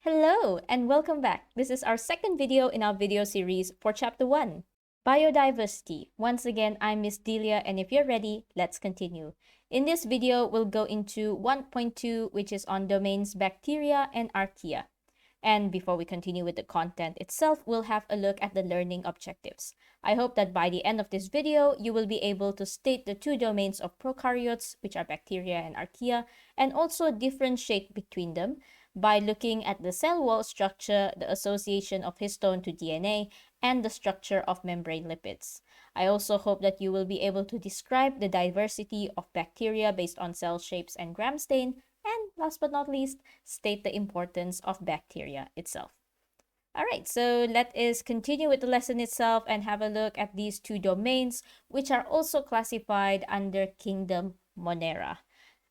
Hello and welcome back. This is our second video in our video series for Chapter 1, Biodiversity. Once again, I'm Miss Delia, and if you're ready, let's continue. In this video, we'll go into 1.2, which is on domains bacteria and archaea. And before we continue with the content itself, we'll have a look at the learning objectives. I hope that by the end of this video, you will be able to state the two domains of prokaryotes, which are bacteria and archaea, and also differentiate between them by looking at the cell wall structure, the association of histone to DNA, and the structure of membrane lipids. I also hope that you will be able to describe the diversity of bacteria based on cell shapes and gram stain, and last but not least, state the importance of bacteria itself. Alright, so let us continue with the lesson itself and have a look at these two domains, which are also classified under Kingdom Monera.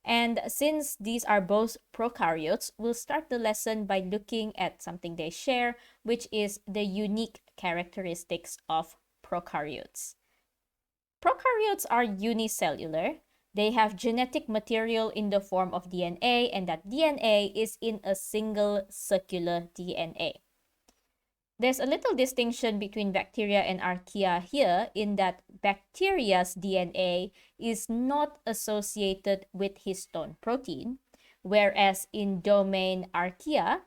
And since these are both prokaryotes, we'll start the lesson by looking at something they share, which is the unique characteristics of prokaryotes. Prokaryotes are unicellular. They have genetic material in the form of DNA, and that DNA is in a single circular DNA. There's a little distinction between bacteria and archaea here in that bacteria's DNA is not associated with histone protein, whereas in domain archaea,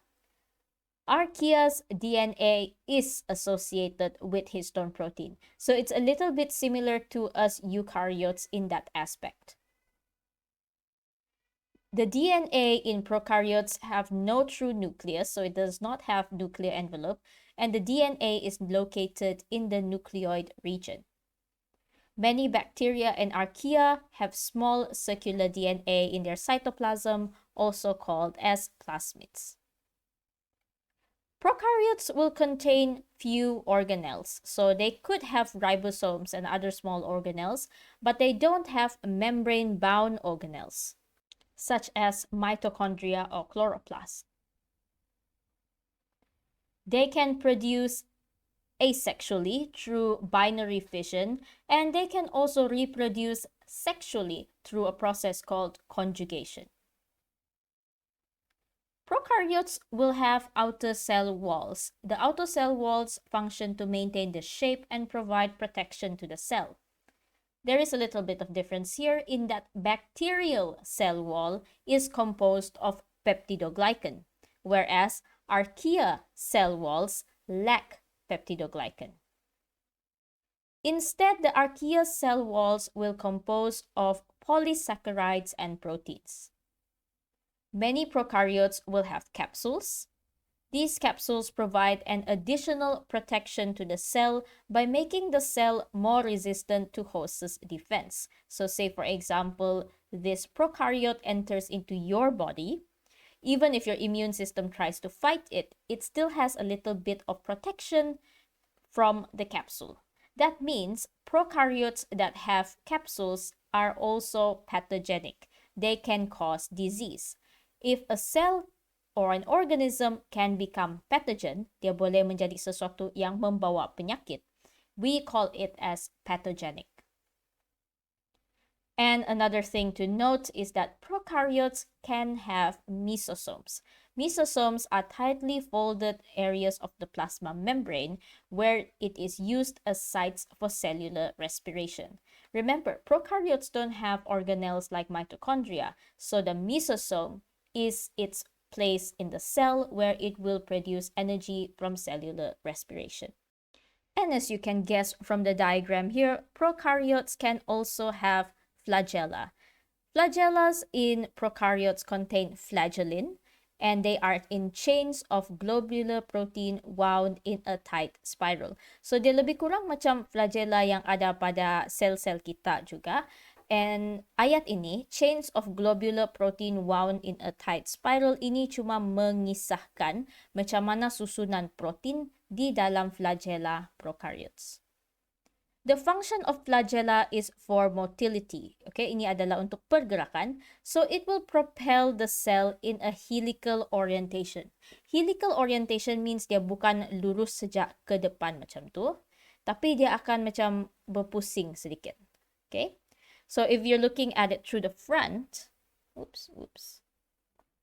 archaea's DNA is associated with histone protein. So it's a little bit similar to us eukaryotes in that aspect. The DNA in prokaryotes have no true nucleus, so it does not have nuclear envelope, and the DNA is located in the nucleoid region. Many bacteria and archaea have small circular DNA in their cytoplasm, also called as plasmids. Prokaryotes will contain few organelles, so they could have ribosomes and other small organelles, but they don't have membrane-bound organelles, such as mitochondria or chloroplasts. They can produce asexually through binary fission, and they can also reproduce sexually through a process called conjugation. Prokaryotes will have outer cell walls. The outer cell walls function to maintain the shape and provide protection to the cell. There is a little bit of difference here in that bacterial cell wall is composed of peptidoglycan, whereas archaea cell walls lack peptidoglycan. Instead, the archaea cell walls will compose of polysaccharides and proteins. Many prokaryotes will have capsules. These capsules provide an additional protection to the cell by making the cell more resistant to host's defense. So say, for example, this prokaryote enters into your body. Even if your immune system tries to fight it, it still has a little bit of protection from the capsule. That means prokaryotes that have capsules are also pathogenic. They can cause disease. If a cell or an organism can become pathogen, dia boleh menjadi sesuatu yang membawa penyakit, we call it as pathogenic. And another thing to note is that prokaryotes can have mesosomes. Mesosomes are tightly folded areas of the plasma membrane where it is used as sites for cellular respiration. Remember, prokaryotes don't have organelles like mitochondria, so the mesosome is its place in the cell where it will produce energy from cellular respiration. And as you can guess from the diagram here, prokaryotes can also have flagella. Flagellas in prokaryotes contain flagellin, and they are in chains of globular protein wound in a tight spiral. So dia lebih kurang macam flagella yang ada pada sel-sel kita juga. And ayat ini, chains of globular protein wound in a tight spiral, ini cuma mengisahkan macam mana susunan protein di dalam flagella prokaryotes. The function of flagella is for motility. Okay, ini adalah untuk pergerakan. So it will propel the cell in a helical orientation. Helical orientation means dia bukan lurus sejak ke depan macam tu, tapi dia akan macam berpusing sedikit. Okay, so if you're looking at it through the front,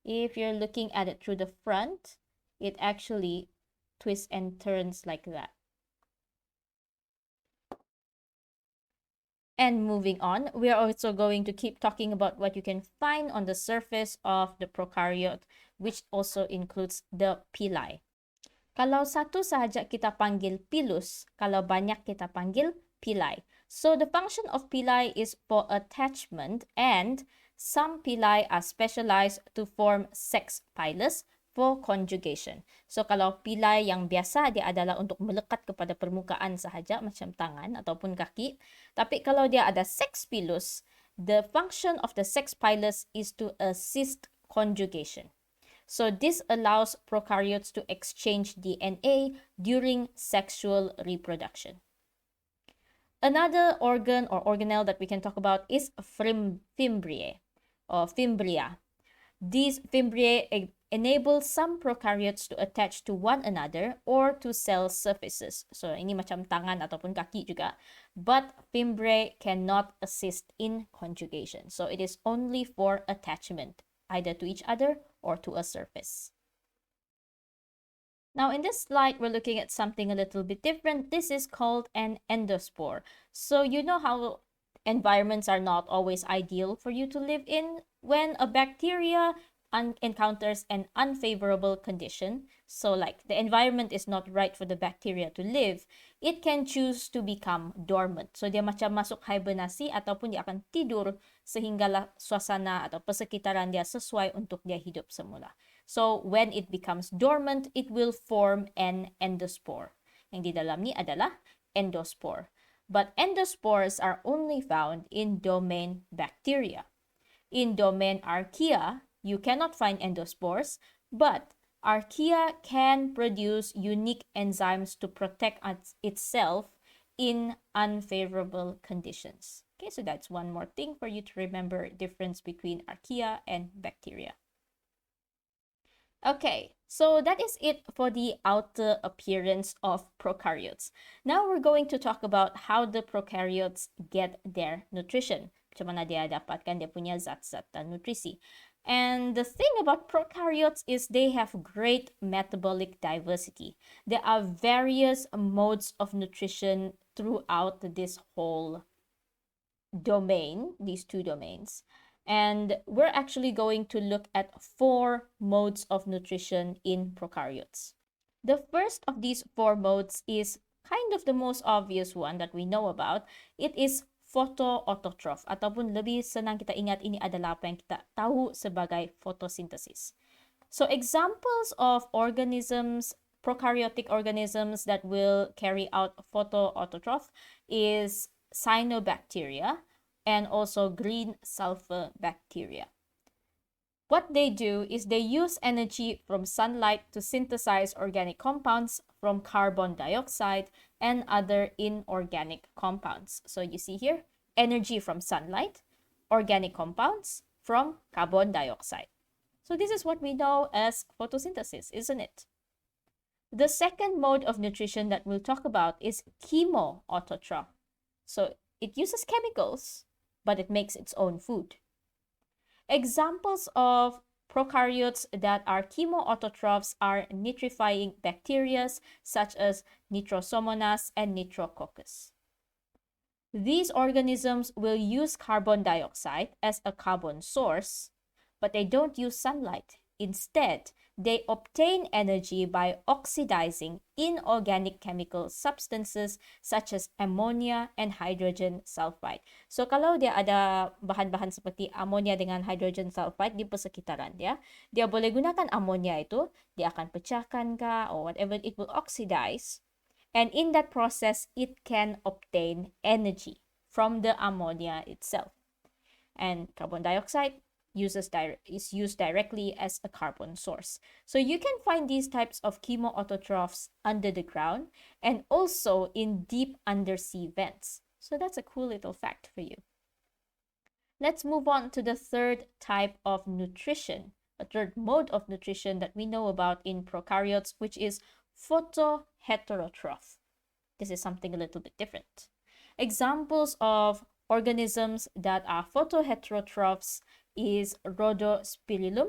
if you're looking at it through the front, it actually twists and turns like that. And moving on, we are also going to keep talking about what you can find on the surface of the prokaryote, which also includes the pili. Kalau satu sahaja kita panggil pilus, kalau banyak kita panggil pili. So the function of pili is for attachment, and some pili are specialized to form sex pilus for conjugation. So kalau pili yang biasa dia adalah untuk melekat kepada permukaan sahaja macam tangan ataupun kaki. Tapi kalau dia ada sex pilus, the function of the sex pilus is to assist conjugation. So this allows prokaryotes to exchange DNA during sexual reproduction. Another organ or organelle that we can talk about is fimbriae or fimbria. These fimbriae enable some prokaryotes to attach to one another or to cell surfaces. So ini macam tangan ataupun kaki juga. But fimbriae cannot assist in conjugation. So it is only for attachment, either to each other or to a surface. Now in this slide, we're looking at something a little bit different. This is called an endospore. So you know how environments are not always ideal for you to live in. When a bacteria encounters an unfavorable condition, so like the environment is not right for the bacteria to live, it can choose to become dormant. So dia macam masuk hibernasi ataupun dia akan tidur sehinggalah suasana atau persekitaran dia sesuai untuk dia hidup semula. So when it becomes dormant, it will form an endospore. Yang di dalam ni adalah endospore. But endospores are only found in domain bacteria. In domain Archaea, you cannot find endospores, but Archaea can produce unique enzymes to protect itself in unfavorable conditions. Okay, so that's one more thing for you to remember, difference between Archaea and bacteria. Okay, so that is it for the outer appearance of prokaryotes. Now we're going to talk about how the prokaryotes get their nutrition. Macam mana dia dapatkan dia punya zat-zat dan nutrisi. And the thing about prokaryotes is they have great metabolic diversity. There are various modes of nutrition throughout this whole domain, these two domains. And we're actually going to look at 4 modes of nutrition in prokaryotes. The first of these 4 modes is kind of the most obvious one that we know about. It is photoautotroph, ataupun lebih senang kita ingat ini adalah apa yang kita tahu sebagai photosynthesis. So examples of organisms, prokaryotic organisms that will carry out photoautotroph is cyanobacteria and also green sulfur bacteria. What they do is they use energy from sunlight to synthesize organic compounds from carbon dioxide and other inorganic compounds. So you see here, energy from sunlight, organic compounds from carbon dioxide. So this is what we know as photosynthesis, isn't it? The second mode of nutrition that we'll talk about is chemoautotroph. So it uses chemicals, but it makes its own food. Examples of prokaryotes that are chemoautotrophs are nitrifying bacteria such as Nitrosomonas and Nitrococcus. These organisms will use carbon dioxide as a carbon source, but they don't use sunlight. Instead, they obtain energy by oxidizing inorganic chemical substances such as ammonia and hydrogen sulfide. So kalau dia ada bahan-bahan seperti ammonia dengan hydrogen sulfide di persekitaran dia, dia boleh gunakan ammonia itu, dia akan pecahkan kah or whatever, it will oxidize. And in that process, it can obtain energy from the ammonia itself. And carbon dioxide is used directly as a carbon source. So you can find these types of chemoautotrophs under the ground and also in deep undersea vents. So that's a cool little fact for you. Let's move on to the third type of nutrition, a third mode of nutrition that we know about in prokaryotes, which is photoheterotroph. This is something a little bit different. Examples of organisms that are photoheterotrophs is Rhodospirillum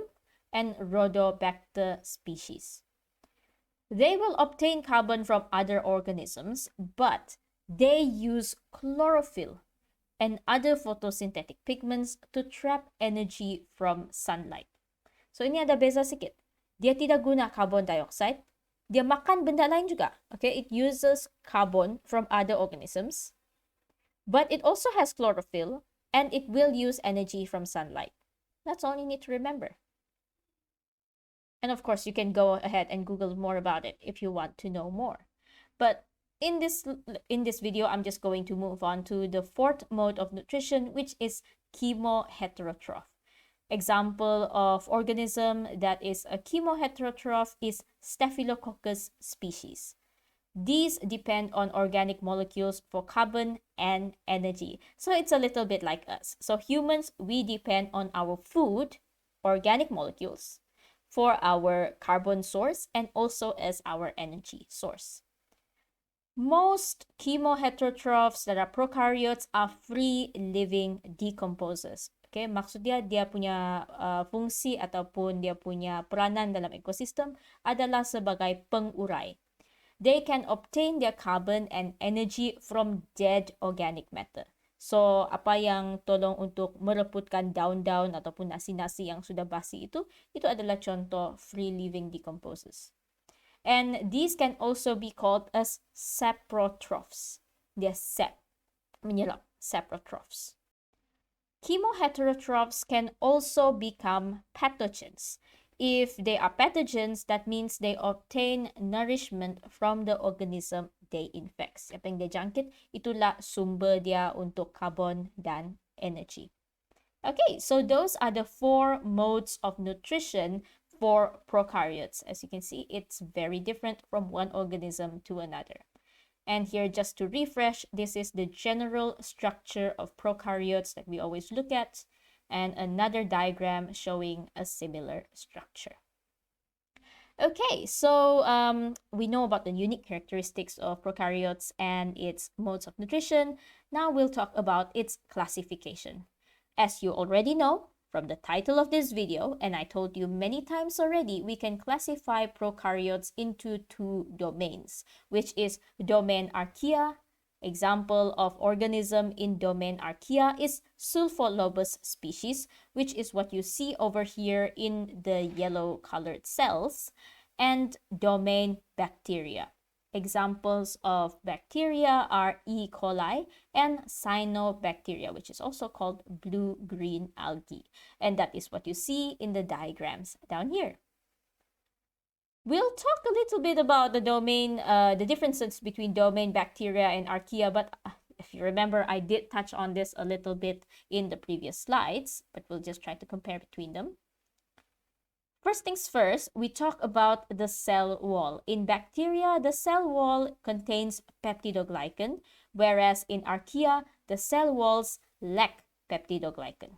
and Rhodobacter species. They will obtain carbon from other organisms, but they use chlorophyll and other photosynthetic pigments to trap energy from sunlight. So ini ada beza sikit. Dia tidak guna carbon dioxide, dia makan benda lain juga. Okay, it uses carbon from other organisms, but it also has chlorophyll and it will use energy from sunlight. That's all you need to remember. And of course, you can go ahead and Google more about it if you want to know more. But in this video, I'm just going to move on to the fourth mode of nutrition, which is chemoheterotroph. Example of organism that is a chemoheterotroph is Staphylococcus species. These depend on organic molecules for carbon and energy. So it's a little bit like us. So humans, we depend on our food, organic molecules, for our carbon source and also as our energy source. Most chemoheterotrophs that are prokaryotes are free-living decomposers. Okay, maksud dia punya fungsi ataupun dia punya peranan dalam ekosistem adalah sebagai pengurai. They can obtain their carbon and energy from dead organic matter. So, apa yang tolong untuk mereputkan daun-daun ataupun nasi-nasi yang sudah basi itu adalah contoh free-living decomposers. And these can also be called as saprotrophs. They're menyerap, saprotrophs. Chemoheterotrophs can also become pathogens. If they are pathogens, that means they obtain nourishment from the organism they infect. Apa yang dia jangkit, itulah sumber dia untuk carbon dan energy. Okay, so those are the four modes of nutrition for prokaryotes. As you can see, it's very different from one organism to another. And here, just to refresh, this is the general structure of prokaryotes that we always look at, and another diagram showing a similar structure. Okay, so we know about the unique characteristics of prokaryotes and its modes of nutrition. Now we'll talk about its classification. As you already know from the title of this video, and I told you many times already, we can classify prokaryotes into two domains, which is domain Archaea. Example of organism in domain Archaea is Sulfolobus species, which is what you see over here in the yellow colored cells, and domain bacteria. Examples of bacteria are E. coli and cyanobacteria, which is also called blue-green algae. And that is what you see in the diagrams down here. We'll talk a little bit about the domain, the differences between domain bacteria and Archaea, but if you remember, I did touch on this a little bit in the previous slides, but we'll just try to compare between them. First things first, we talk about the cell wall. In bacteria, the cell wall contains peptidoglycan, whereas in Archaea, the cell walls lack peptidoglycan.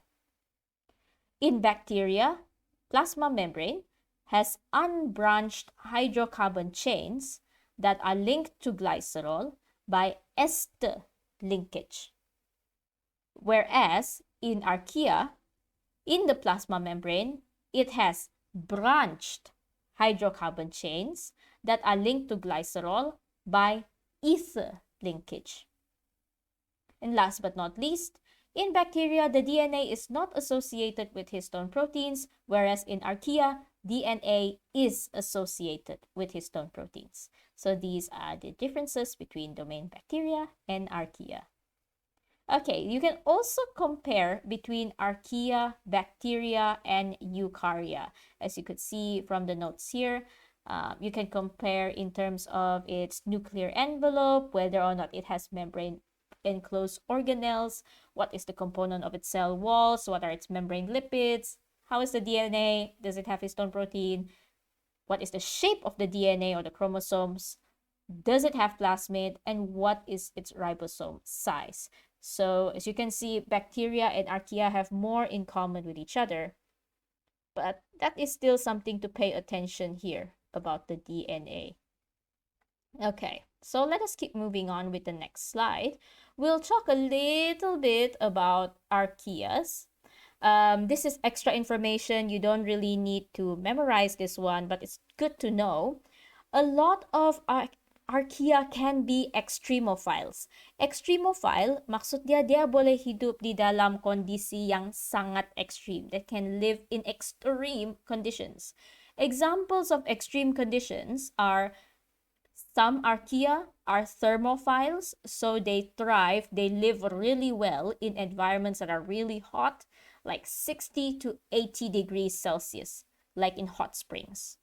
In bacteria, plasma membrane has unbranched hydrocarbon chains that are linked to glycerol by ester linkage. Whereas in Archaea, in the plasma membrane, it has branched hydrocarbon chains that are linked to glycerol by ether linkage. And last but not least, in bacteria, the DNA is not associated with histone proteins, whereas in Archaea, DNA is associated with histone proteins. So these are the differences between domain bacteria and Archaea. Okay, you can also compare between Archaea, bacteria, and eukarya. As you could see from the notes here, you can compare in terms of its nuclear envelope, whether or not it has membrane enclosed organelles, what is the component of its cell walls, what are its membrane lipids, how is the DNA, does it have histone protein, what is the shape of the DNA or the chromosomes, does it have plasmid, and what is its ribosome size. So as you can see, bacteria and Archaea have more in common with each other, but that is still something to pay attention here about the DNA. Okay, so let us keep moving on with the next slide. We'll talk a little bit about Archaeas. This is extra information. You don't really need to memorize this one, but it's good to know. A lot of Archaea can be extremophiles. Extremophile, maksud dia boleh hidup di dalam kondisi yang sangat extreme. They can live in extreme conditions. Examples of extreme conditions are some Archaea are thermophiles, so they thrive, they live really well in environments that are really hot, like 60 to 80 degrees Celsius, like in hot springs.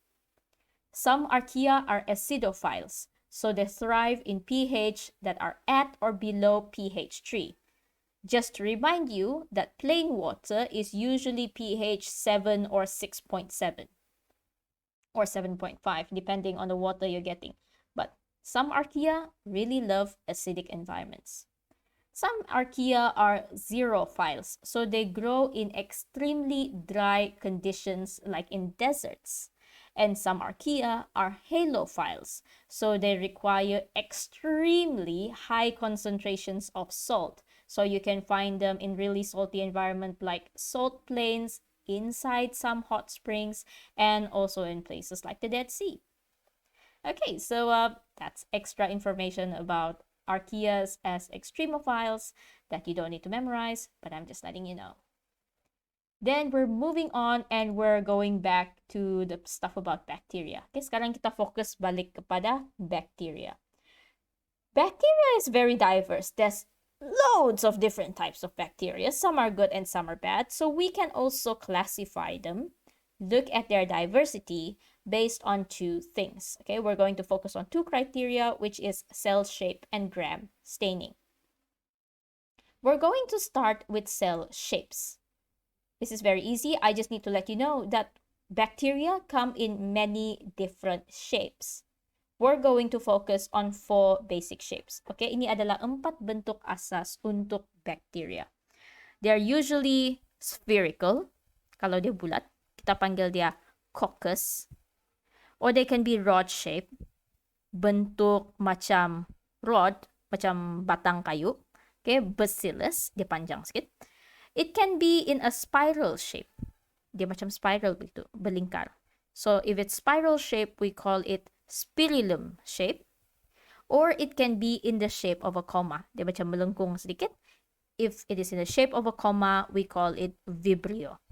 Some Archaea are acidophiles, so they thrive in pH that are at or below pH 3. Just to remind you that plain water is usually pH 7 or 6.7 or 7.5, depending on the water you're getting. But some Archaea really love acidic environments. Some Archaea are xerophiles, so they grow in extremely dry conditions like in deserts. And some Archaea are halophiles, so they require extremely high concentrations of salt. So you can find them in really salty environment like salt plains, inside some hot springs, and also in places like the Dead Sea. Okay, so that's extra information about Archaeas as extremophiles that you don't need to memorize, but I'm just letting you know. Then we're moving on and we're going back to the stuff about bacteria. Okay, sekarang kita fokus balik kepada bacteria. Bacteria is very diverse. There's loads of different types of bacteria. Some are good and some are bad. So we can also classify them, look at their diversity based on two things. Okay, we're going to focus on two criteria, which is cell shape and gram staining. We're going to start with cell shapes. This is very easy. I just need to let you know that bacteria come in many different shapes. We're going to focus on 4 basic shapes. Okay, ini adalah 4 bentuk asas untuk bacteria. They're usually spherical. Kalau dia bulat, kita panggil dia coccus. Or they can be rod shape. Bentuk macam rod, macam batang kayu. Okay, bacillus, dia panjang sikit. It can be in a spiral shape. Dia macam spiral begitu, berlingkar. So if it's spiral shape, we call it spirillum shape. Or it can be in the shape of a comma. Dia macam melengkung sedikit. If it is in the shape of a comma, we call it vibrio.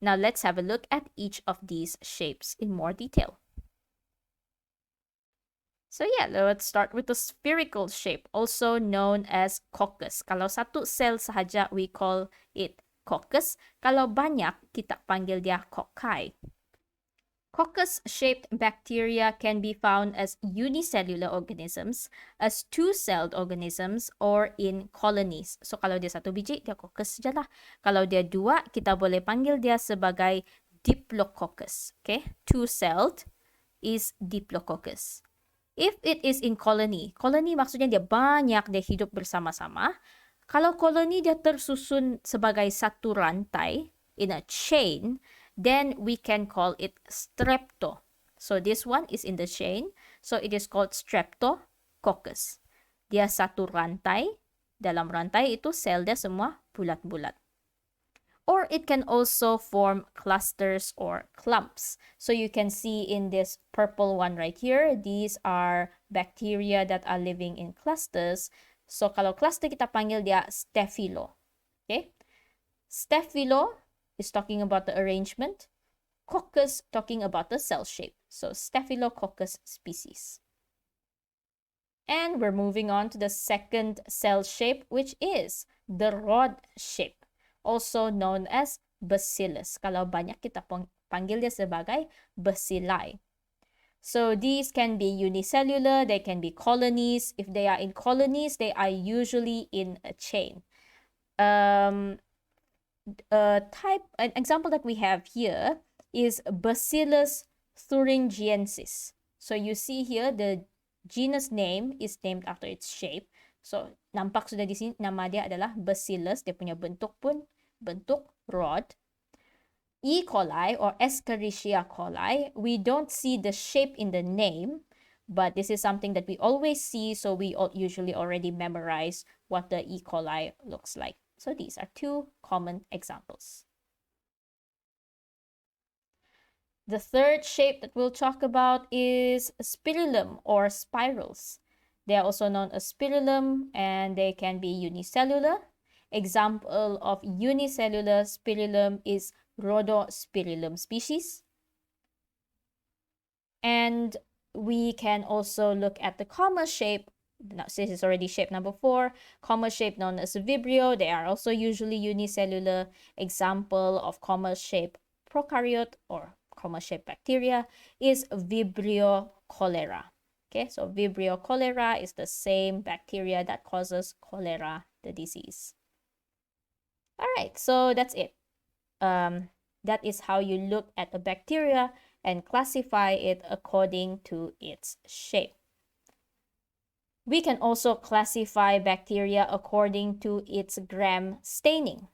Now let's have a look at each of these shapes in more detail. So yeah, let's start with the spherical shape, also known as coccus. Kalau satu sel sahaja, we call it coccus. Kalau banyak, kita panggil dia cocci. Coccus-shaped bacteria can be found as unicellular organisms, as two-celled organisms, or in colonies. So kalau dia satu biji, dia coccus je lah. Kalau dia dua, kita boleh panggil dia sebagai diplococcus. Okay, two-celled is diplococcus. If it is in colony maksudnya dia banyak, dia hidup bersama-sama. Kalau koloni dia tersusun sebagai satu rantai, in a chain, then we can call it strepto. So this one is in the chain, so it is called streptococcus. Dia satu rantai, dalam rantai itu sel dia semua bulat-bulat. Or it can also form clusters or clumps. So you can see in this purple one right here, these are bacteria that are living in clusters. So kalau cluster kita panggil dia staphylo. Okay? Staphylo is talking about the arrangement. Coccus talking about the cell shape. So Staphylococcus species. And we're moving on to the second cell shape, which is the rod shape, also known as bacillus. Kalau banyak kita panggil dia sebagai bacilli. So these can be unicellular, they can be colonies. If they are in colonies, they are usually in a chain. An example that we have here is Bacillus thuringiensis. So you see here the genus name is named after its shape. So nampak sudah di sini nama dia adalah Bacillus. Dia punya bentuk pun bentuk rod. E. coli or Escherichia coli, we don't see the shape in the name, but this is something that we always see, so we usually already memorize what the E. coli looks like. So these are two common examples. The third shape that we'll talk about is spirillum or spirals. They are also known as spirillum, and they can be unicellular. Example of unicellular spirillum is Rhodospirillum species. And we can also look at the comma shape. Now, this is already shape number 4. Comma shape known as Vibrio. They are also usually unicellular. Example of comma shape prokaryote or comma shape bacteria is Vibrio cholera. Okay, so Vibrio cholera is the same bacteria that causes cholera, the disease. All right, so that's it. That is how you look at a bacteria and classify it according to its shape. We can also classify bacteria according to its gram staining.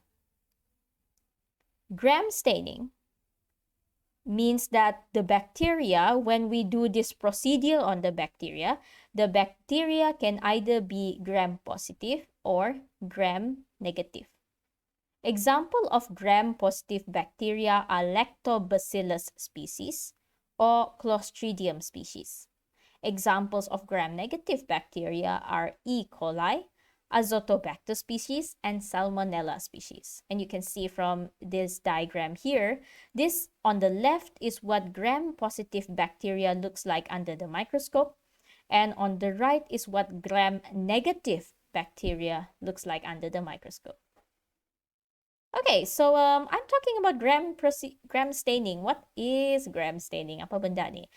Gram staining means that the bacteria, when we do this procedure on the bacteria can either be gram positive or gram negative. Example of gram-positive bacteria are Lactobacillus species or Clostridium species. Examples of gram-negative bacteria are E. coli, Azotobacter species, and Salmonella species. And you can see from this diagram here, this on the left is what gram-positive bacteria looks like under the microscope, and on the right is what gram-negative bacteria looks like under the microscope. Okay, so I'm talking about gram staining. What is gram staining? Apa benda ni?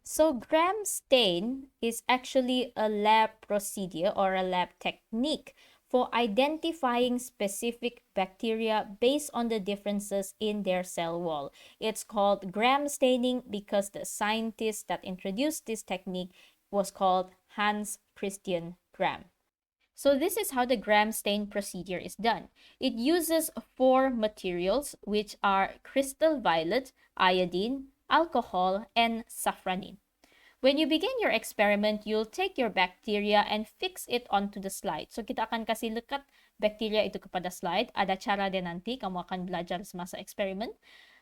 So gram stain is actually a lab procedure or a lab technique for identifying specific bacteria based on the differences in their cell wall. It's called gram staining because the scientist that introduced this technique was called Hans Christian Gram. So this is how the gram stain procedure is done. It uses 4 materials, which are crystal violet, iodine, alcohol, and safranin. When you begin your experiment, you'll take your bacteria and fix it onto the slide. So kita akan kasih lekat bacteria itu kepada slide. Ada cara dia nanti, kamu akan belajar semasa eksperimen.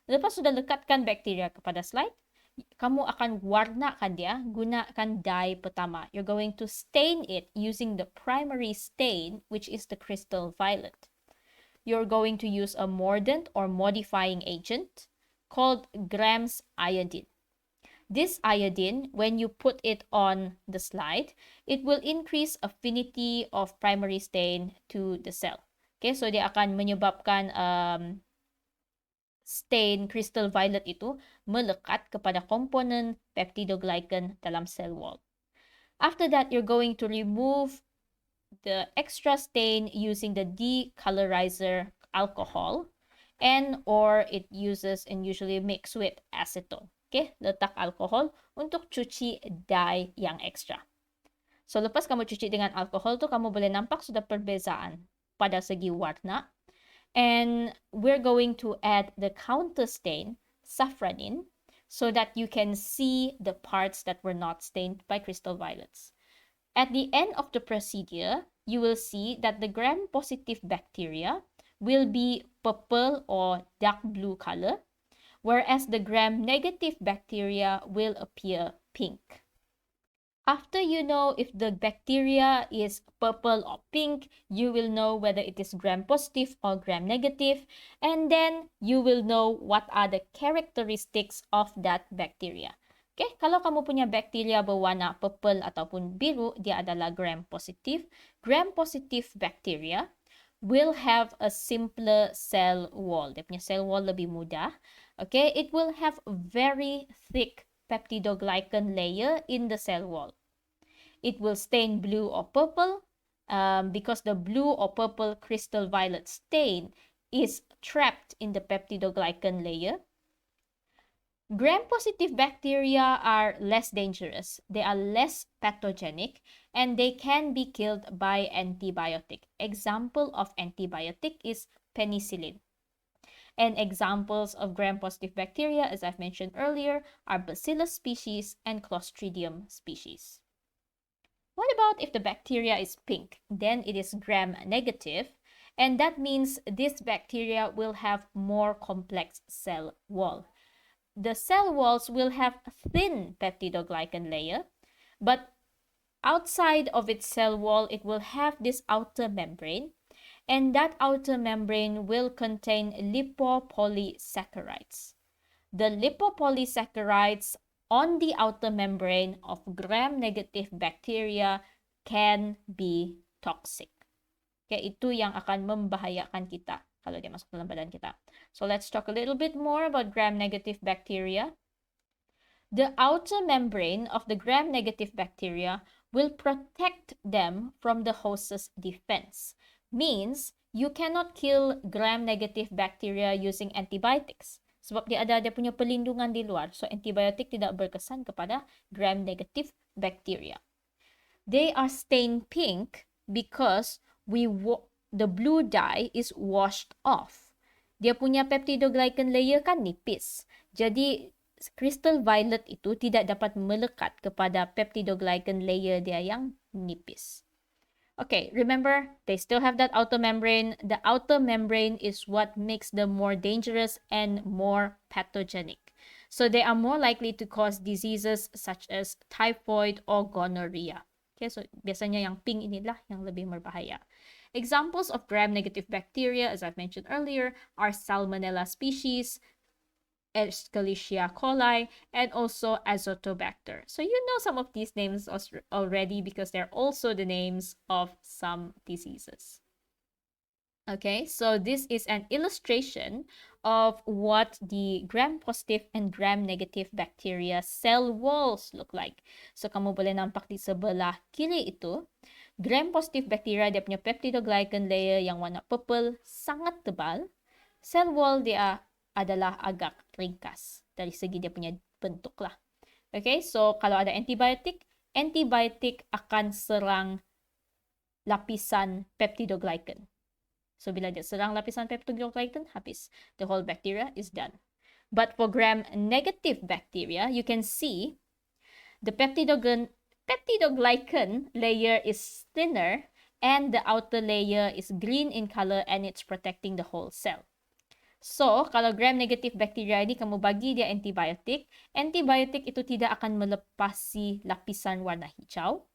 Lepas sudah lekatkan bacteria kepada slide, kamu akan warnakan dia, gunakan dye pertama. You're going to stain it using the primary stain, which is the crystal violet. You're going to use a mordant or modifying agent called Gram's iodine. This iodine, when you put it on the slide, it will increase affinity of primary stain to the cell. Okay, so dia akan menyebabkan stain crystal violet itu melekat kepada komponen peptidoglycan dalam cell wall. After that, you're going to remove the extra stain using the decolorizer alcohol or it uses and usually mix with acetone. Okay, letak alkohol untuk cuci dye yang extra. So, lepas kamu cuci dengan alkohol tu, kamu boleh nampak sudah perbezaan pada segi warna. And we're going to add the counter stain, safranin, so that you can see the parts that were not stained by crystal violets. At the end of the procedure, you will see that the gram-positive bacteria will be purple or dark blue color, whereas the gram-negative bacteria will appear pink. After you know if the bacteria is purple or pink, you will know whether it is gram-positive or gram-negative, and then you will know what are the characteristics of that bacteria. Okay, kalau kamu punya bacteria berwarna purple ataupun biru, dia adalah gram-positive. Gram-positive bacteria will have a simpler cell wall. Dia punya cell wall lebih mudah. Okay, it will have very thick peptidoglycan layer in the cell wall. It will stain blue or purple because the blue or purple crystal violet stain is trapped in the peptidoglycan layer. Gram-positive bacteria are less dangerous. They are less pathogenic and they can be killed by antibiotic. Example of antibiotic is penicillin. And examples of gram-positive bacteria, as I've mentioned earlier, are Bacillus species and Clostridium species. What about if the bacteria is pink? Then it is gram-negative, and that means this bacteria will have more complex cell wall. the cell walls will have a thin peptidoglycan layer, but outside of its cell wall, it will have this outer membrane, and that outer membrane will contain lipopolysaccharides. The lipopolysaccharides on the outer membrane of gram-negative bacteria can be toxic. Kaya ito yang akan membahayakan kita kalau dia masuk dalam badan kita. So let's talk a little bit more about gram-negative bacteria. The outer membrane of the gram-negative bacteria will protect them from the host's defense. Means you cannot kill gram-negative bacteria using antibiotics. Sebab dia ada punya pelindungan di luar. So antibiotik tidak berkesan kepada gram-negative bacteria. They are stained pink because the blue dye is washed off. Dia punya peptidoglycan layer kan nipis. Jadi crystal violet itu tidak dapat melekat kepada peptidoglycan layer dia yang nipis. Okay, remember, they still have that outer membrane. The outer membrane is what makes them more dangerous and more pathogenic. So they are more likely to cause diseases such as typhoid or gonorrhea. Okay, so biasanya yang pink inilah yang lebih berbahaya. Examples of gram-negative bacteria, as I've mentioned earlier, are Salmonella species, Escherichia coli, and also Azotobacter. So you know some of these names already because they're also the names of some diseases. Okay, so this is an illustration of what the gram-positive and gram-negative bacteria cell walls look like. So kamu boleh nampak di sebelah kiri itu, gram-positive bacteria dia punya peptidoglycan layer yang warna purple sangat tebal. Cell wall dia adalah agak ringkas dari segi dia punya bentuk lah. Okay, so kalau ada antibiotik akan serang lapisan peptidoglycan. So bila dia serang lapisan peptidoglycan, habis. The whole bacteria is done. But for gram-negative bacteria, you can see the peptidoglycan layer is thinner and the outer layer is green in color and it's protecting the whole cell. So, kalau gram-negative bacteria ini kamu bagi dia antibiotik itu tidak akan melepasi lapisan warna hijau.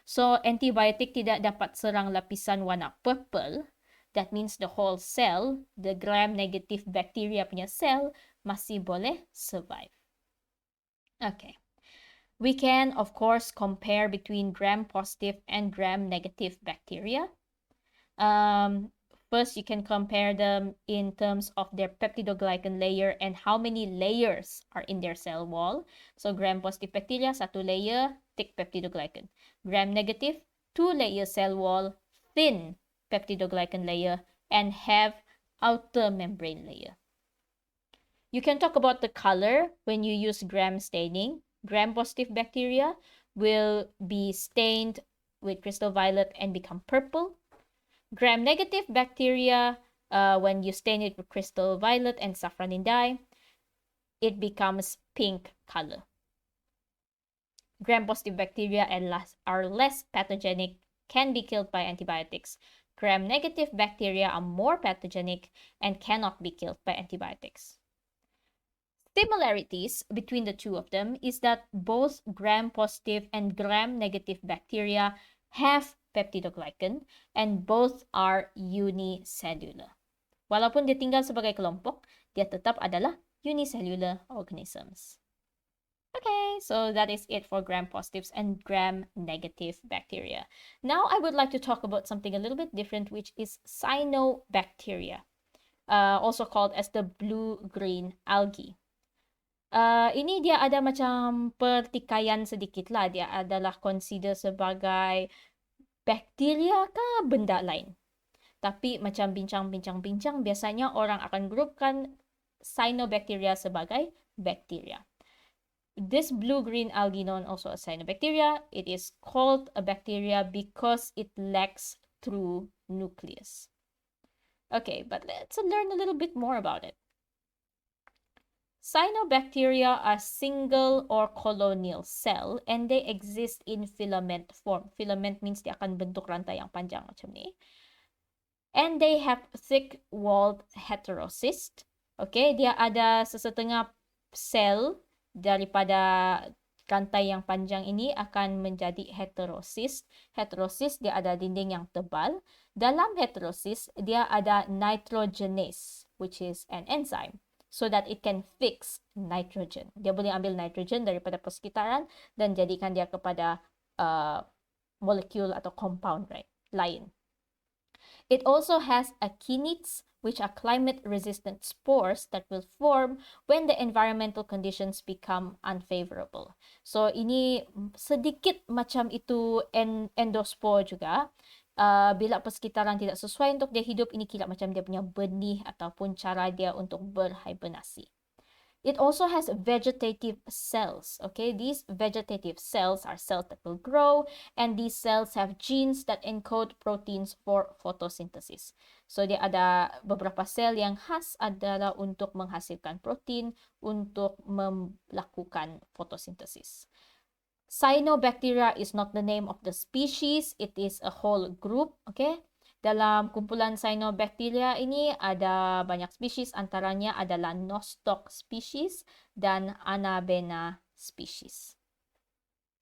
So, antibiotik tidak dapat serang lapisan warna purple. That means the whole cell, the gram-negative bacteria punya cell, masih boleh survive. Okay. We can, of course, compare between gram-positive and gram-negative bacteria. First, you can compare them in terms of their peptidoglycan layer and how many layers are in their cell wall. So, gram-positive bacteria, 1 layer, thick peptidoglycan. Gram-negative, 2-layer cell wall, thin peptidoglycan layer, and have outer membrane layer. You can talk about the color when you use gram staining. Gram-positive bacteria will be stained with crystal violet and become purple. Gram-negative bacteria, when you stain it with crystal violet and safranin dye, it becomes pink color. Gram-positive bacteria are less pathogenic, can be killed by antibiotics. Gram-negative bacteria are more pathogenic and cannot be killed by antibiotics. Similarities between the two of them is that both gram-positive and gram-negative bacteria have peptidoglycan and both are unicellular. Walaupun dia tinggal sebagai kelompok, dia tetap adalah unicellular organisms. Okay, so that is it for gram-positives and gram-negative bacteria. Now I would like to talk about something a little bit different, which is cyanobacteria, also called as the blue-green algae. Ini dia ada macam pertikaian sedikit lah. Dia adalah consider sebagai bakteria ke benda lain. Tapi macam bincang-bincang, biasanya orang akan grupkan cyanobacteria sebagai bakteria. This blue-green algae known also as cyanobacteria, it is called a bacteria because it lacks true nucleus. Okay, but let's learn a little bit more about it. Cyanobacteria are single or colonial cell and they exist in filament form. Filament means dia akan bentuk rantai yang panjang macam ni. And they have thick-walled heterocyst. Okay, dia ada sesetengah sel daripada rantai yang panjang ini akan menjadi heterosis. Heterosis dia ada dinding yang tebal. Dalam heterosis dia ada nitrogenase, which is an enzyme, so that it can fix nitrogen. Dia boleh ambil nitrogen daripada persekitaran dan jadikan dia kepada molekul atau compound, right, lain. It also has akinites, which are climate-resistant spores that will form when the environmental conditions become unfavorable. So ini sedikit macam itu endospore juga. Bila persekitaran tidak sesuai untuk dia hidup, ini kira macam dia punya benih ataupun cara dia untuk berhibernasi. It also has vegetative cells, okay? These vegetative cells are cells that will grow, and these cells have genes that encode proteins for photosynthesis. So, dia ada beberapa sel yang khas adalah untuk menghasilkan protein untuk melakukan photosynthesis. Cyanobacteria is not the name of the species, it is a whole group, okay? Dalam kumpulan Cyanobacteria ini ada banyak spesies, antaranya adalah nostoc species dan Anabena species.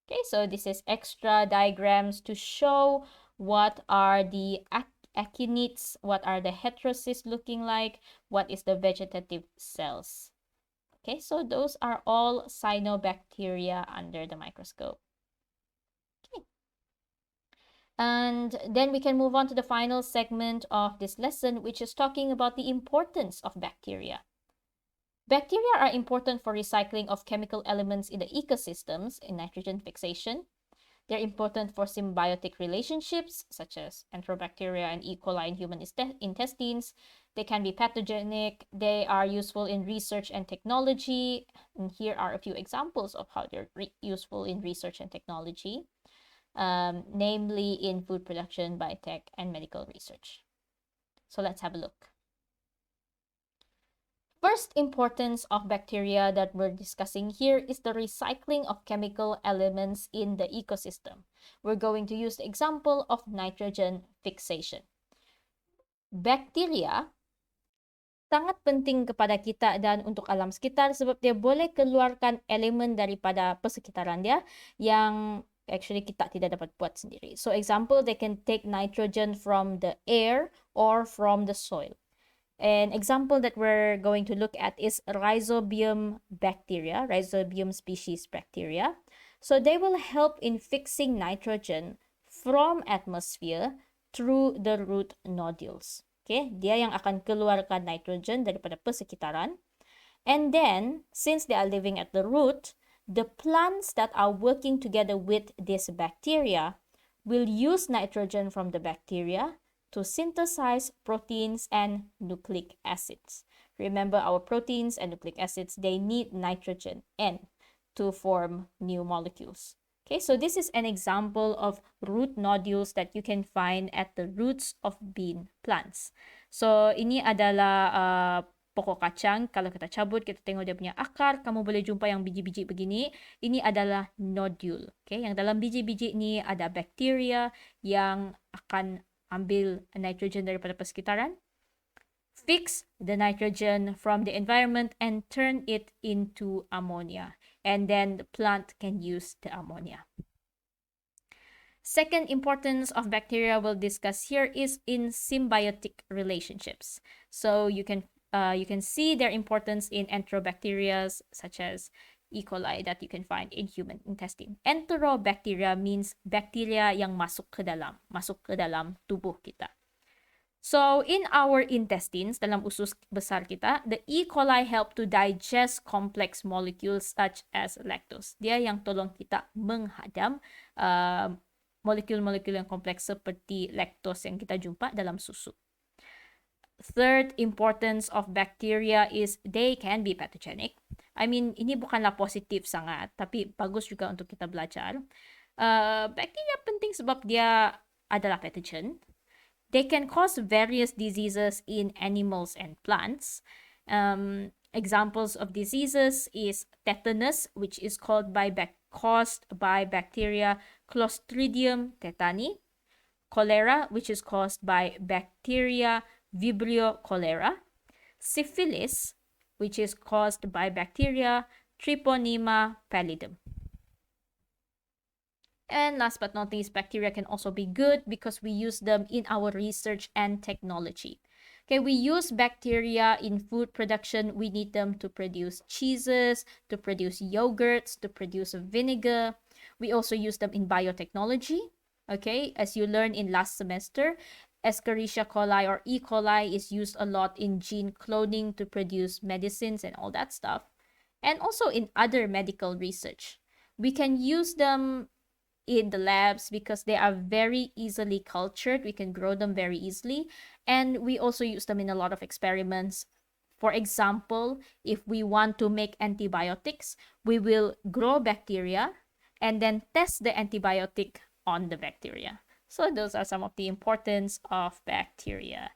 Okay, so this is extra diagrams to show what are the akinites, what are the heterosis looking like, what is the vegetative cells. Okay, so those are all Cyanobacteria under the microscope. And then we can move on to the final segment of this lesson, which is talking about the importance of bacteria. Bacteria are important for recycling of chemical elements in the ecosystems in nitrogen fixation. They're important for symbiotic relationships, such as Enterobacteria and E. coli in human intestines. They can be pathogenic. They are useful in research and technology. And here are a few examples of how they're useful in research and technology. Namely in food production, biotech, and medical research. So let's have a look. First importance of bacteria that we're discussing here is the recycling of chemical elements in the ecosystem. We're going to use the example of nitrogen fixation. Bacteria sangat penting kepada kita dan untuk alam sekitar sebab dia boleh keluarkan elemen daripada persekitaran dia yang actually kita tidak dapat buat sendiri. So example, they can take nitrogen from the air or from the soil. An example that we're going to look at is Rhizobium bacteria, Rhizobium species bacteria. So they will help in fixing nitrogen from atmosphere through the root nodules. Okay, dia yang akan keluarkan nitrogen daripada persekitaran. And then, since they are living at the root, the plants that are working together with this bacteria will use nitrogen from the bacteria to synthesize proteins and nucleic acids. Remember, our proteins and nucleic acids, they need nitrogen N to form new molecules. Okay, so this is an example of root nodules that you can find at the roots of bean plants. So, ini adalah pokok kacang. Kalau kita cabut, kita tengok dia punya akar, kamu boleh jumpa yang biji-biji begini. Ini adalah nodule. Okay? Yang dalam biji-biji ini ada bakteria yang akan ambil nitrogen daripada persekitaran, fix the nitrogen from the environment and turn it into ammonia. And then the plant can use the ammonia. Second importance of bacteria we'll discuss here is in symbiotic relationships. So you can see their importance in enterobacteria such as E. coli that you can find in human intestine. Enterobacteria means bacteria yang masuk ke dalam tubuh kita. So in our intestines, dalam usus besar kita, the E. coli help to digest complex molecules such as lactose. Dia yang tolong kita menghadam molekul-molekul yang kompleks seperti lactose yang kita jumpa dalam susu. Third importance of bacteria is they can be pathogenic. I mean, ini bukanlah positif sangat, tapi bagus juga untuk kita belajar. Bacteria penting sebab dia adalah pathogen. They can cause various diseases in animals and plants. Examples of diseases is tetanus, which is caused by bacteria Clostridium tetani, cholera, which is caused by bacteria Vibrio cholera, syphilis, which is caused by bacteria Treponema pallidum. And last but not least, bacteria can also be good because we use them in our research and technology. Okay, we use bacteria in food production. We need them to produce cheeses, to produce yogurts, to produce vinegar. We also use them in biotechnology. Okay, as you learned in last semester, Escherichia coli or E. coli is used a lot in gene cloning to produce medicines and all that stuff. And also in other medical research. We can use them in the labs because they are very easily cultured. We can grow them very easily. And we also use them in a lot of experiments. For example, if we want to make antibiotics, we will grow bacteria and then test the antibiotic on the bacteria. So those are some of the importance of bacteria.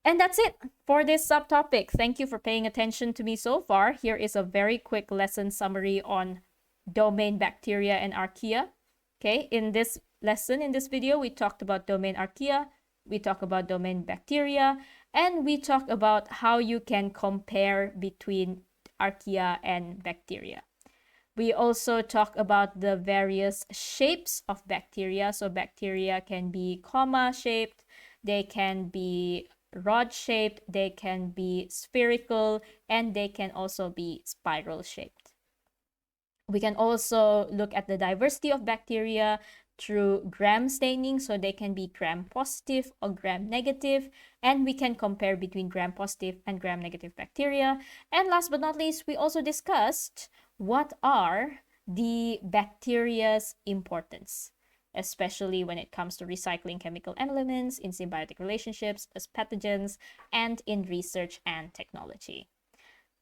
And that's it for this subtopic. Thank you for paying attention to me so far. Here is a very quick lesson summary on domain bacteria and archaea. Okay, in this lesson, in this video, we talked about domain archaea, we talked about domain bacteria, and we talked about how you can compare between archaea and bacteria. We also talk about the various shapes of bacteria. So bacteria can be comma-shaped, they can be rod-shaped, they can be spherical, and they can also be spiral-shaped. We can also look at the diversity of bacteria through gram staining, so they can be gram-positive or gram-negative, and we can compare between gram-positive and gram-negative bacteria. And last but not least, we also discussed what are the bacteria's importance, especially when it comes to recycling chemical elements in symbiotic relationships as pathogens and in research and technology.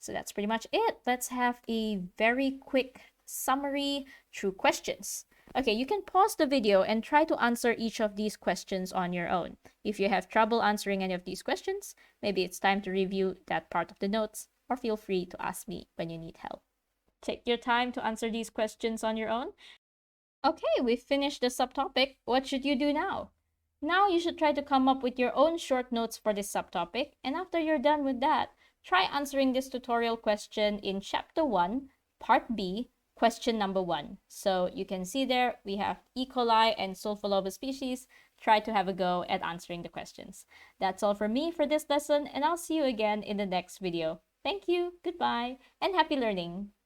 So that's pretty much it. Let's have a very quick summary through questions. Okay, you can pause the video and try to answer each of these questions on your own. If you have trouble answering any of these questions, maybe it's time to review that part of the notes, or feel free to ask me when you need help. Take your time to answer these questions on your own. Okay, we've finished the subtopic. What should you do now? Now you should try to come up with your own short notes for this subtopic, and after you're done with that, try answering this tutorial question in Chapter 1, Part B, question number 1. So you can see there, we have E. coli and Sulfolobus species. Try to have a go at answering the questions. That's all from me for this lesson, and I'll see you again in the next video. Thank you, goodbye, and happy learning!